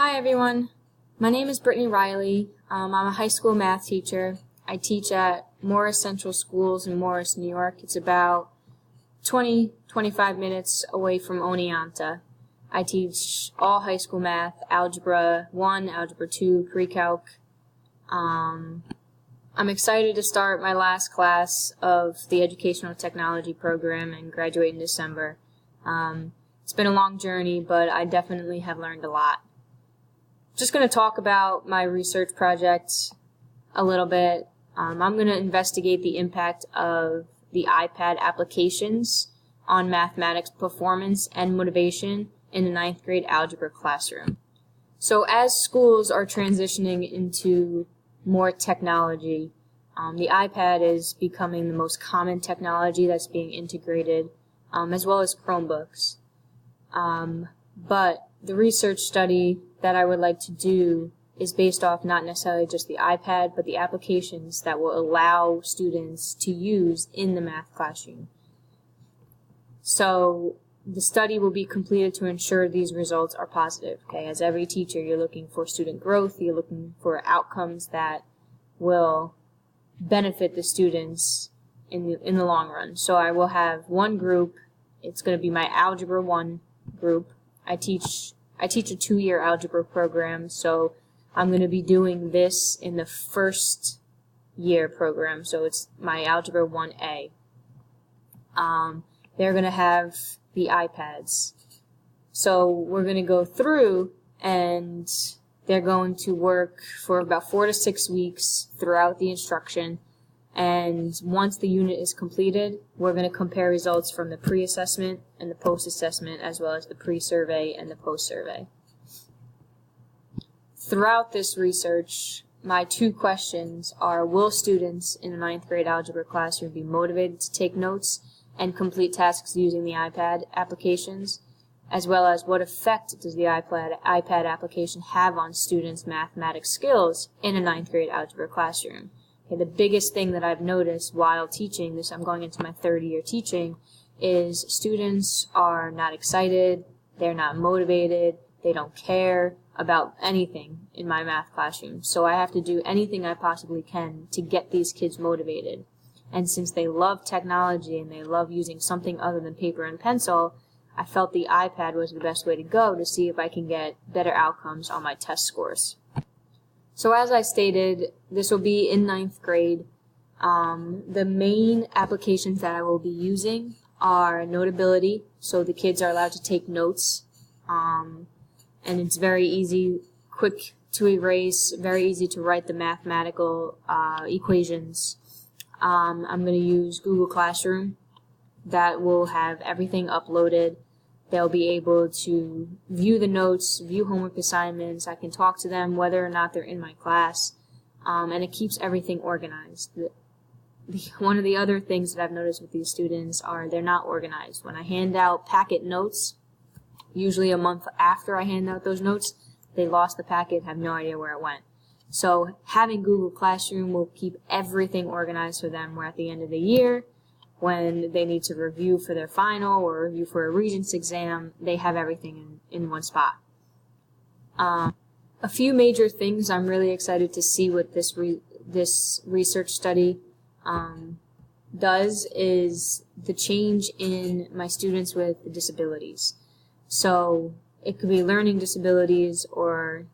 Hi everyone, my name is Brittany Riley. I'm a high school math teacher. I teach at Morris Central Schools in Morris, New York. It's about 20-25 minutes away from Oneonta. I teach all high school math, Algebra 1, Algebra 2, Pre-Calc. I'm excited to start my last class of the Educational Technology program and graduate in December. It's been a long journey, but I definitely have learned a lot. Just going to talk about my research project a little bit. I'm going to investigate the impact of the iPad applications on mathematics performance and motivation in the 9th grade algebra classroom. So as schools are transitioning into more technology, the iPad is becoming the most common technology that's being integrated, as well as Chromebooks. But the research study that I would like to do is based off not necessarily just the iPad, but the applications that will allow students to use in the math classroom. So the study will be completed to ensure these results are positive. Okay, as every teacher, you're looking for student growth, you're looking for outcomes that will benefit the students in the long run. So I will have one group. It's going to be my Algebra 1 group. I teach a 2-year algebra program, so I'm going to be doing this in the first year program, so it's my Algebra 1A. They're going to have the iPads. So we're going to go through, and they're going to work for about 4 to 6 weeks throughout the instruction. And once the unit is completed, we're going to compare results from the pre-assessment and the post-assessment, as well as the pre-survey and the post-survey. Throughout this research, my 2 questions are, will students in the 9th grade algebra classroom be motivated to take notes and complete tasks using the iPad applications, as well as what effect does the iPad application have on students' mathematics skills in a 9th grade algebra classroom? The biggest thing that I've noticed while teaching this, I'm going into my 3rd year teaching, is students are not excited, they're not motivated, they don't care about anything in my math classroom. So I have to do anything I possibly can to get these kids motivated. And since they love technology and they love using something other than paper and pencil, I felt the iPad was the best way to go to see if I can get better outcomes on my test scores. So as I stated, this will be in 9th grade. The main applications that I will be using are Notability, so the kids are allowed to take notes, and it's very easy, quick to erase, very easy to write the mathematical equations. I'm going to use Google Classroom. That will have everything uploaded. They'll be able to view the notes, view homework assignments. I can talk to them whether or not they're in my class, and it keeps everything organized. One of the other things that I've noticed with these students are they're not organized. When I hand out packet notes, usually a month after I hand out those notes, they lost the packet, have no idea where it went. So having Google Classroom will keep everything organized for them, where at the end of the year, when they need to review for their final or review for a Regents exam, they have everything in one spot. A few major things I'm really excited to see what this research study does is the change in my students with disabilities. So it could be learning disabilities or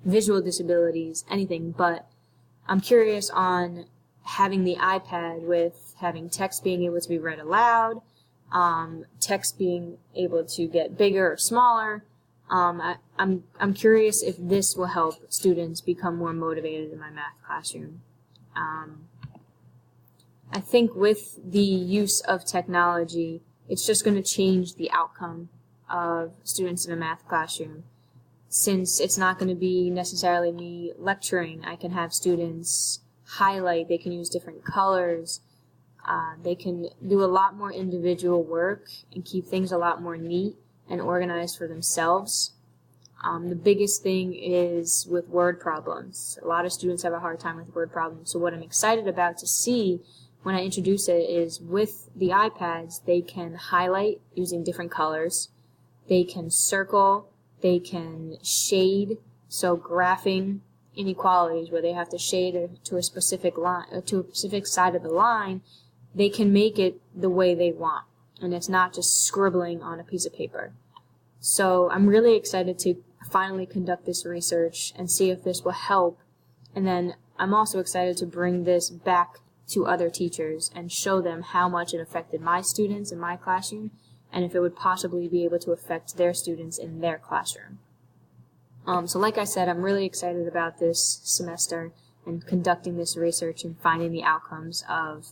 visual disabilities, anything, but I'm curious on having the iPad with having text being able to be read aloud, text being able to get bigger or smaller. I'm curious if this will help students become more motivated in my math classroom. I think with the use of technology, it's just going to change the outcome of students in a math classroom. Since it's not going to be necessarily me lecturing, I can have students highlight, they can use different colors, they can do a lot more individual work and keep things a lot more neat and organized for themselves. The biggest thing is with word problems. A lot of students have a hard time with word problems, so what I'm excited about to see when I introduce it is with the iPads, they can highlight using different colors, they can circle, They can shade, so graphing inequalities where they have to shade to a specific line, to a specific side of the line, they can make it the way they want, and it's not just scribbling on a piece of paper. So I'm really excited to finally conduct this research and see if this will help, and then I'm also excited to bring this back to other teachers and show them how much it affected my students in my classroom, and if it would possibly be able to affect their students in their classroom. So like I said, I'm really excited about this semester and conducting this research and finding the outcomes of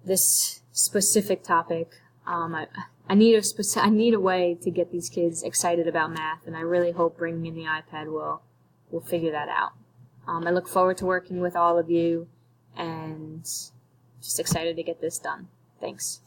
this specific topic. I need a way to get these kids excited about math, and I really hope bringing in the iPad will figure that out. I look forward to working with all of you, and just excited to get this done. Thanks.